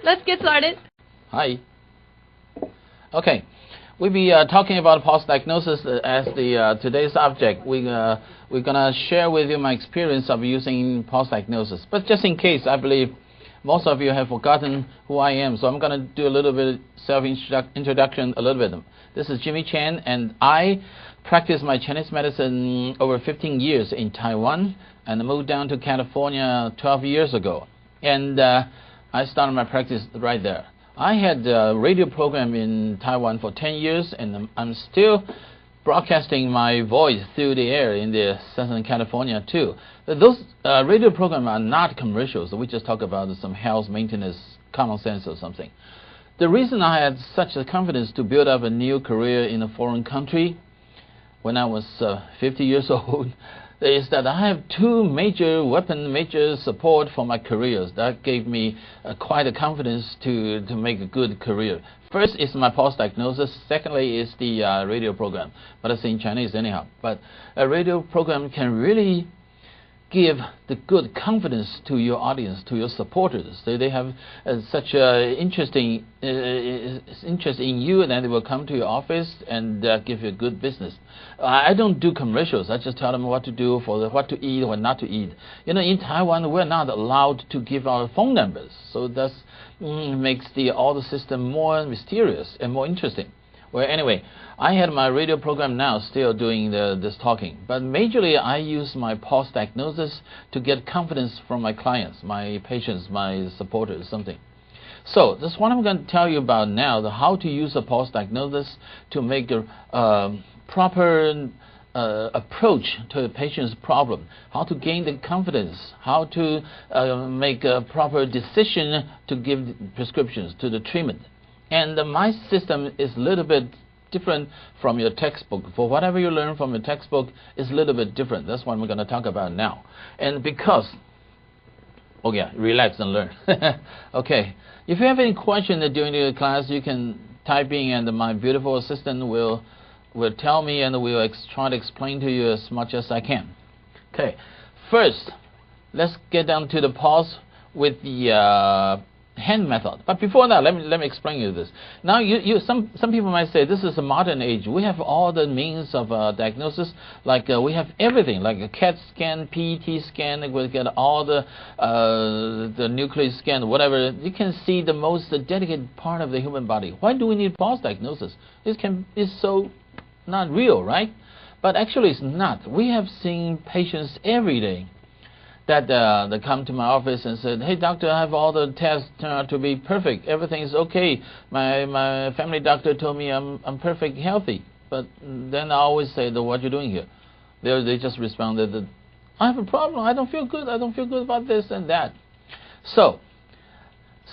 let's get started. Hi. Okay, we'll be talking about pulse diagnosis as the today's subject. We're gonna share with you my experience of using pulse diagnosis. But just in case, I believe most of you have forgotten who I am, so I'm gonna do a little bit self-introduction a little bit. This is Jimmy Chang, and I practiced my Chinese medicine over 15 years in Taiwan, and moved down to California 12 years ago. And I started my practice right there. I had a radio program in Taiwan for 10 years, and I'm still broadcasting my voice through the air in the Southern California too. But those radio programs are not commercials. We just talk about some health maintenance, common sense or something. The reason I had such a confidence to build up a new career in a foreign country when I was 50 years old is that I have two major support for my careers. That gave me quite a confidence to make a good career. First is my pulse diagnosis. Secondly is the radio program, but it's in Chinese anyhow. But a radio program can really give the good confidence to your audience, to your supporters. They have such interest in you, and then they will come to your office and give you good business. I don't do commercials. I just tell them what to do, what to eat, what not to eat. You know, in Taiwan, we're not allowed to give our phone numbers, so that makes all the system more mysterious and more interesting. Well, anyway, I had my radio program now still doing this talking, but majorly I use my pulse diagnosis to get confidence from my clients, my patients, my supporters, something. So that's what I'm going to tell you about now, how to use a pulse diagnosis to make a proper approach to a patient's problem, how to gain the confidence, how to make a proper decision to give prescriptions to the treatment. And my system is a little bit different from your textbook. For whatever you learn from your textbook is a little bit different. That's what we're going to talk about now. And because, oh yeah, relax and learn. Okay, if you have any question during the class, you can type in, and my beautiful assistant will tell me, and we'll try to explain to you as much as I can. Okay, first, let's get down to the pulse with the hand method. But before that, let me explain you this. Now, some people might say this is a modern age. We have all the means of diagnosis. Like we have everything, like a CAT scan, PET scan. We get all the nuclear scan, whatever. You can see the most delicate part of the human body. Why do we need pulse diagnosis? It's so not real, right? But actually, it's not. We have seen patients every day that they come to my office and said, "Hey doctor, I have all the tests turned out to be perfect. Everything is okay. My family doctor told me I'm perfect healthy." But then I always say, "What you doing here?" They just responded that I have a problem. I don't feel good. I don't feel good about this and that. So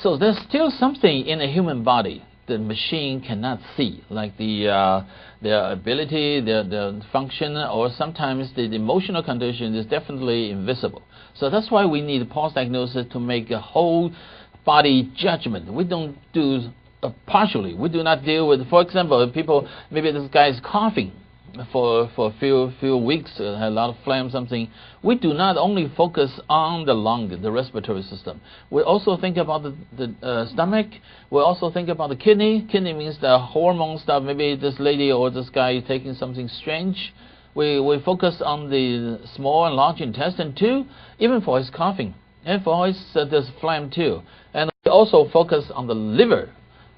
there's still something in a human body the machine cannot see, like their ability, their function, or sometimes the emotional condition is definitely invisible. So that's why we need pulse diagnosis to make a whole body judgment. We don't do partially. We do not deal with, for example, people, maybe this guy is coughing for a few weeks, had a lot of phlegm, something. We do not only focus on the lung, the respiratory system. We also think about the stomach. We also think about the kidney. Kidney means the hormone stuff. Maybe this lady or this guy is taking something strange. We focus on the small and large intestine too, even for his coughing, and for his this phlegm too. And we also focus on the liver,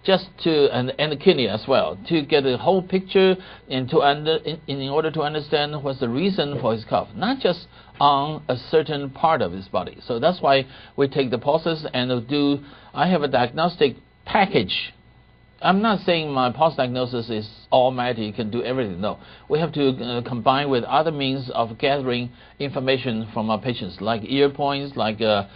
just and the kidney as well, to get a whole picture and in order to understand what's the reason for his cough, not just on a certain part of his body. So that's why we take the pulses and I have a diagnostic package. I'm not saying my pulse diagnosis is almighty, can do everything. No, we have to combine with other means of gathering information from our patients, like ear points, like the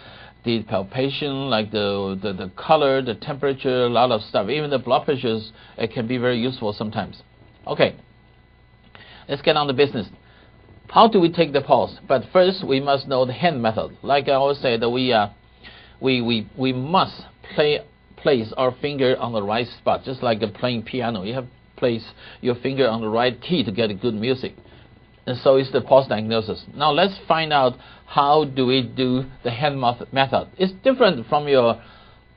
palpation, like the color, the temperature, a lot of stuff. Even the blood pressures, it can be very useful sometimes. Okay, let's get on to business. How do we take the pulse? But first, we must know the hand method. Like I always say, that we must place our finger on the right spot, just like playing piano. You have to place your finger on the right key to get good music. And so is the pulse diagnosis. Now let's find out how do we do the hand method. It's different from your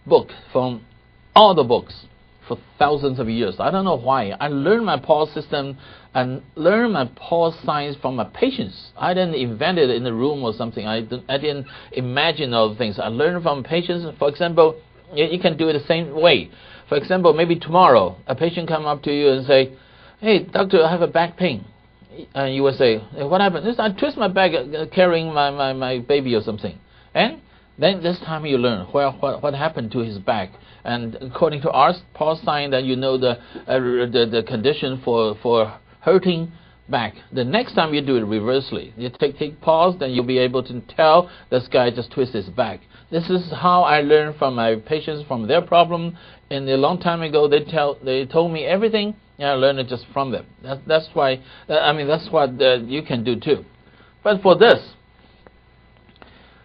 book from all the books for thousands of years. I don't know why. I learned my pulse system and learned my pulse science from my patients. I didn't invent it in the room or something. I didn't imagine all the things. I learned from patients. For example, you can do it the same way. For example, maybe tomorrow a patient come up to you and say, "Hey, doctor, I have a back pain." And you will say, "Hey, what happened?" "I twist my back carrying my baby or something." And then this time you learn what happened to his back. And according to our pulse science, then you know the condition for hurting back. The next time you do it reversely, you take pulse, then you'll be able to tell this guy just twist his back. This is how I learned from my patients, from their problem. And a long time ago, they told me everything. And I learned it just from them. That's why. That's what you can do too. But for this,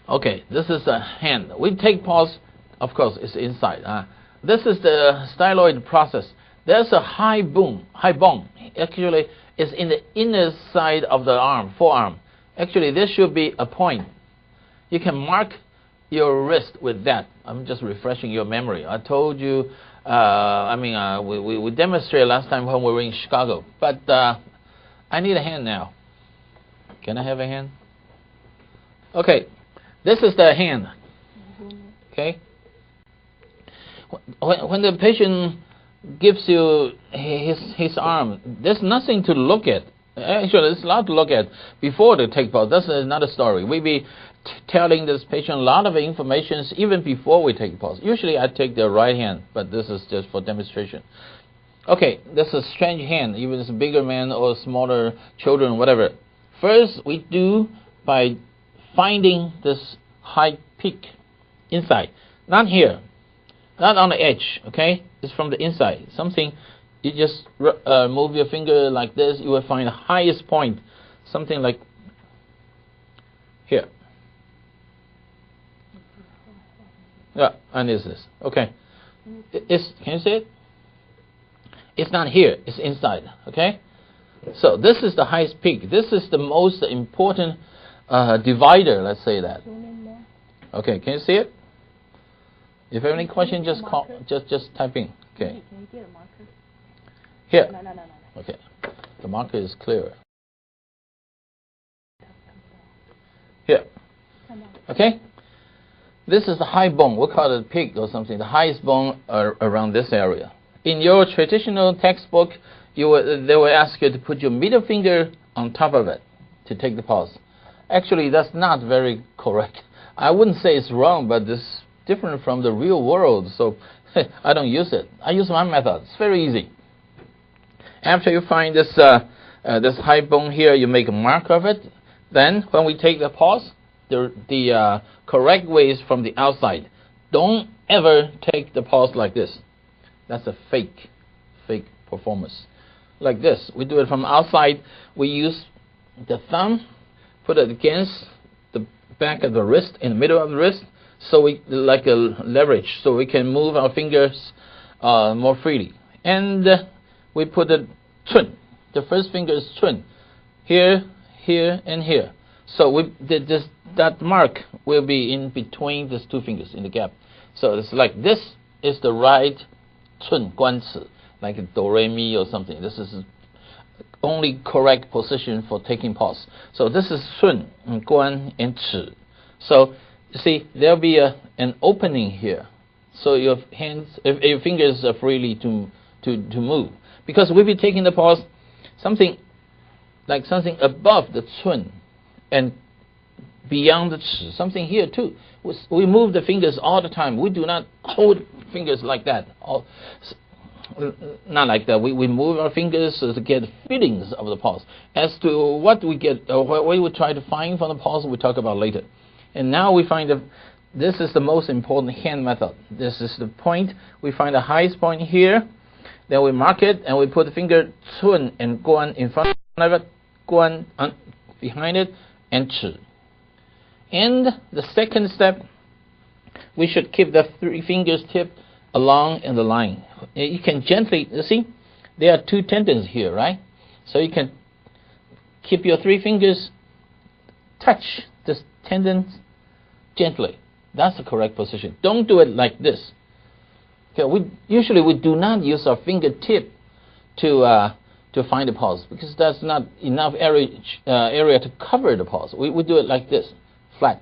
okay, this is a hand. We take pulse. Of course, it's inside. This is the styloid process. There's a high bone. Actually, it's in the inner side of the arm, forearm. Actually, this should be a point. You can mark your wrist with that. I'm just refreshing your memory. I told you. We demonstrated last time when we were in Chicago. But I need a hand now. Can I have a hand? Okay, this is the hand. Okay. When the patient gives you his arm, there's nothing to look at. Actually, there's a lot to look at before they take pulse. That's another story. We be telling this patient a lot of information even before we take pulse. Usually I take the right hand, but this is just for demonstration. Okay, this is a strange hand, even it's a bigger man or smaller children, whatever. First, we do by finding this high peak inside. Not here. Not on the edge, okay? It's from the inside. Something, you just move your finger like this, you will find the highest point. Something like here. Yeah, and this is. Okay. Can you see it? It's not here, it's inside, okay? So this is the highest peak. This is the most important divider, let's say that. Okay, can you see it? If you have any question, just call, just type in. Okay. Can you get a marker? Here. No. Okay. The marker is clearer. Here. Okay. This is the high bone. We'll call it peak or something. The highest bone around this area. In your traditional textbook, they will ask you to put your middle finger on top of it to take the pulse. Actually, that's not very correct. I wouldn't say it's wrong, but this different from the real world, so I don't use it. I use my method. It's very easy. After you find this this high bone here, you make a mark of it. Then, when we take the pulse, the correct way is from the outside. Don't ever take the pulse like this. That's a fake performance. Like this, we do it from outside. We use the thumb, put it against the back of the wrist, in the middle of the wrist. So we like a leverage, so we can move our fingers more freely. And we put the chun. The first finger is chun. Here, here, and here. So that mark will be in between these two fingers in the gap. So it's like this is the right chun guanci, like a do re mi or something. This is only correct position for taking pulse. So this is chun, guan, and chi. So you see, there'll be an opening here, so your hands, if your fingers are freely to move. Because we'll be taking the pulse, something above the chun and beyond the chi, something here too. We move the fingers all the time. We do not hold fingers like that. Not like that. We move our fingers to get feelings of the pulse. As to what we get, what we would try to find from the pulse, we'll talk about later. And now we find that this is the most important hand method. This is the point. We find the highest point here. Then we mark it, and we put the finger chun and guan in front of it, guan behind it, and chi. And the second step, we should keep the three fingers tip along in the line. You can gently, you see, there are two tendons here, right? So you can keep your three fingers touch this tendon gently. That's the correct position. Don't do it like this. Okay, we usually do not use our fingertip to find the pulse because that's not enough area to cover the pulse. We do it like this, flat.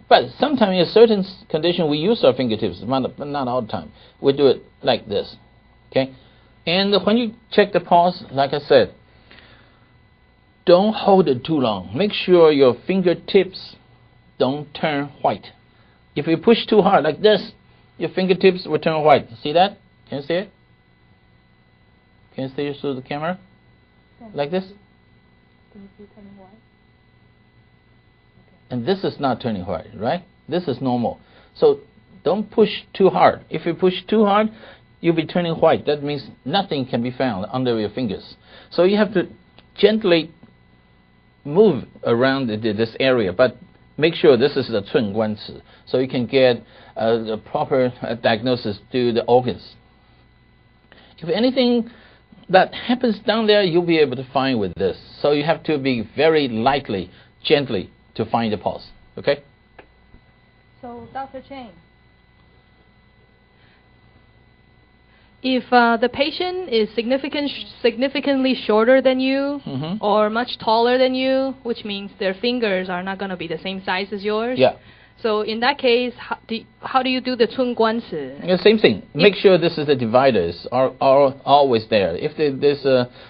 But sometimes in a certain condition we use our fingertips, but not all the time. We do it like this. Okay, and when you check the pulse, like I said, don't hold it too long. Make sure your fingertips don't turn white. If you push too hard like this, your fingertips will turn white. See that? Can you see it? Can you see it through the camera? Like this? Can you see turning white? And this is not turning white, right? This is normal. So don't push too hard. If you push too hard, you'll be turning white. That means nothing can be found under your fingers. So you have to gently move around this area, but make sure this is the 寸关尺, so you can get the proper diagnosis through the organs. If anything that happens down there, you'll be able to find with this. So you have to be very lightly, gently to find the pulse. Okay? So, Dr. Chang, if the patient is significantly shorter than you or much taller than you, which means their fingers are not going to be the same size as yours. Yeah. So in that case, how do you do the 寸关尺? Yeah, same thing. Make sure this is the dividers are always there. If there's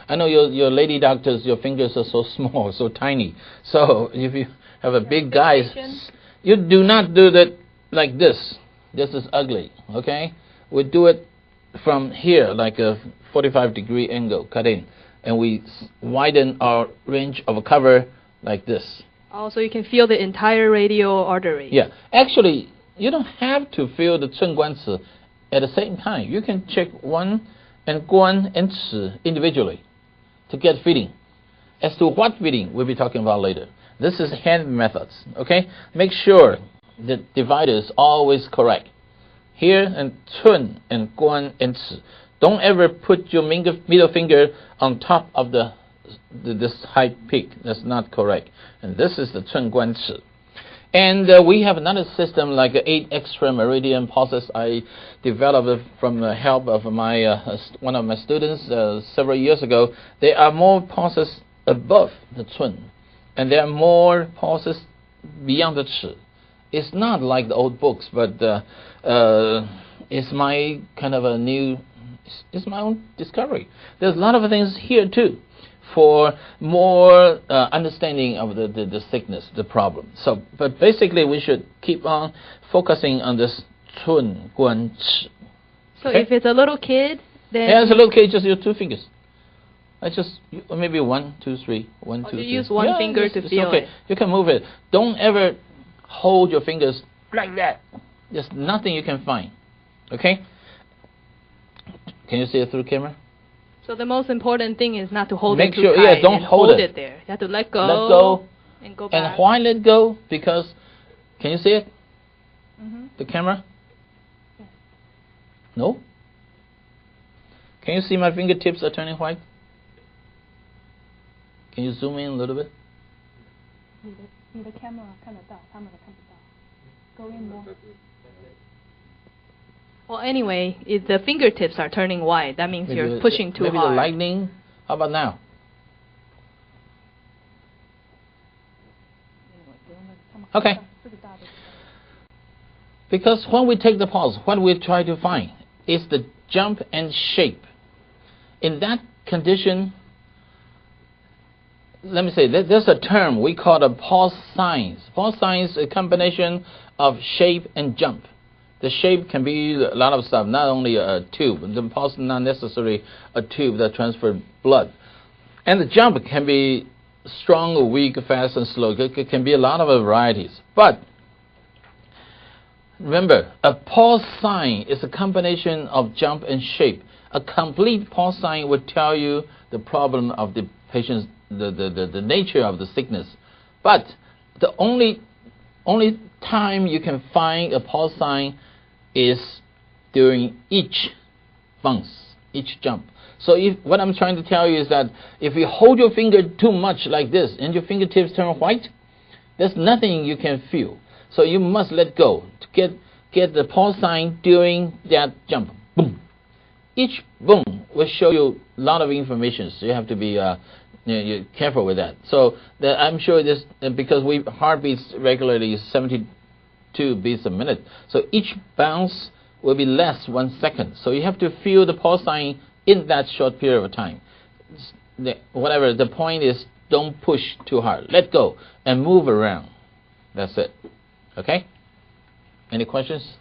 I know your lady doctors, your fingers are so small, so tiny. So if you have a big guy, you do not do that like this. This is ugly. Okay, we do it from here, like a 45-degree angle, cut in, and we widen our range of cover like this. Oh, so you can feel the entire radial artery. Yeah, actually, you don't have to feel the 寸关尺 at the same time. You can check 1 and 关 and 尺 individually to get feeling. As to what feeling, we'll be talking about later. This is hand methods, okay? Make sure the divider is always correct. Here and 寸 and 关 and 尺. Don't ever put your middle finger on top of this high peak. That's not correct. And this is the 寸关尺. And we have another system like 8 extra meridian pulses. I developed from the help of my one of my students several years ago. There are more pulses above the 寸, and there are more pulses beyond the 尺. It's not like the old books, but it's my kind of it's my own discovery. There's a lot of things here too for more understanding of the sickness, the problem. So, but basically we should keep on focusing on this 寸关尺. So if it's a little kid, then... Yeah, as a little kid, just your 2 fingers. I just, maybe 1, 2, 3, 1, 2, 3. You use one finger to feel okay. it. You can move it. Don't ever hold your fingers like that. There's nothing you can find. Okay? Can you see it through the camera? So the most important thing is not to hold Make it too sure, tight. yeah, don't and hold it there. You have to let go. Let go. And go back. And why let go? Because, can you see it? Mm-hmm. The camera? Yes. No? Can you see my fingertips are turning white? Can you zoom in a little bit? 你的 camera 看得到，他们的看不到。Go in more. Well, anyway, if the fingertips are turning white, that means you're pushing too maybe hard. The lightning. How about now? Okay. Because when we take the pulse, what we try to find is the jump and shape. In that condition, let me say, there's a term we call the pulse signs. Pulse signs is a combination of shape and jump. The shape can be a lot of stuff, not only a tube. The pulse is not necessarily a tube that transfers blood. And the jump can be strong or weak, fast and slow. It can be a lot of varieties. But remember, a pulse sign is a combination of jump and shape. A complete pulse sign would tell you the problem of the patient's, the nature of the sickness. But the only time you can find a pulse sign is during each bounce, each jump. So what I'm trying to tell you is that if you hold your finger too much like this and your fingertips turn white, there's nothing you can feel. So you must let go to get the pulse sign during that jump. boom. Each boom will show you a lot of information, so you have to be you're careful with that. So I'm sure this, because heart beats regularly 72 beats a minute, so each bounce will be less 1 second. So you have to feel the pulse sign in that short period of time. Whatever the point is, don't push too hard. Let go and move around. That's it. Okay? Any questions?